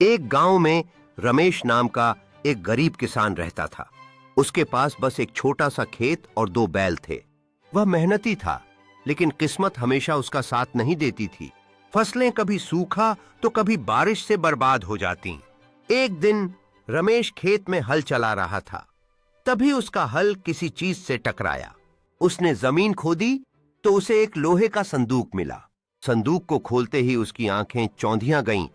एक गांव में रमेश नाम का एक गरीब किसान रहता था। उसके पास बस एक छोटा सा खेत और 2 बैल थे। वह मेहनती था, लेकिन किस्मत हमेशा उसका साथ नहीं देती थी। फसलें कभी सूखा तो कभी बारिश से बर्बाद हो जाती। एक दिन रमेश खेत में हल चला रहा था, तभी उसका हल किसी चीज से टकराया। उसने जमीन खोदी तो उसे एक लोहे का संदूक मिला। संदूक को खोलते ही उसकी आंखें चौंधियां गईं।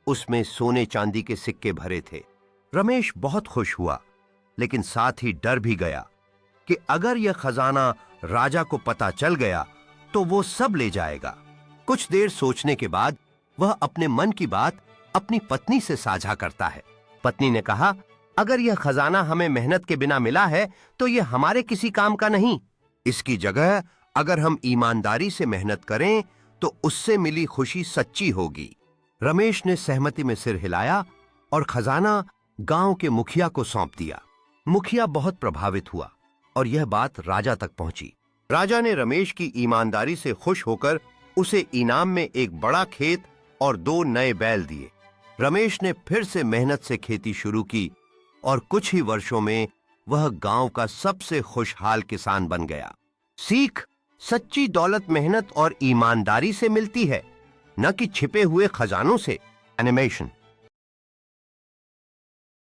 उसमें सोने चांदी के सिक्के भरे थे। रमेश बहुत खुश हुआ, लेकिन साथ ही डर भी गया कि अगर यह खजाना राजा को पता चल गया तो वो सब ले जाएगा। कुछ देर सोचने के बाद वह अपने मन की बात अपनी पत्नी से साझा करता है। पत्नी ने कहा, अगर यह खजाना हमें मेहनत के बिना मिला है तो यह हमारे किसी काम का नहीं। इसकी जगह अगर हम ईमानदारी से मेहनत करें तो उससे मिली खुशी सच्ची होगी। रमेश ने सहमति में सिर हिलाया और खजाना गांव के मुखिया को सौंप दिया। मुखिया बहुत प्रभावित हुआ और यह बात राजा तक पहुंची। राजा ने रमेश की ईमानदारी से खुश होकर उसे इनाम में एक बड़ा खेत और 2 नए बैल दिए। रमेश ने फिर से मेहनत से खेती शुरू की और कुछ ही वर्षों में वह गांव का सबसे खुशहाल किसान बन गया। सीख, सच्ची दौलत मेहनत और ईमानदारी से मिलती है, न कि छिपे हुए खजानों से। एनिमेशन।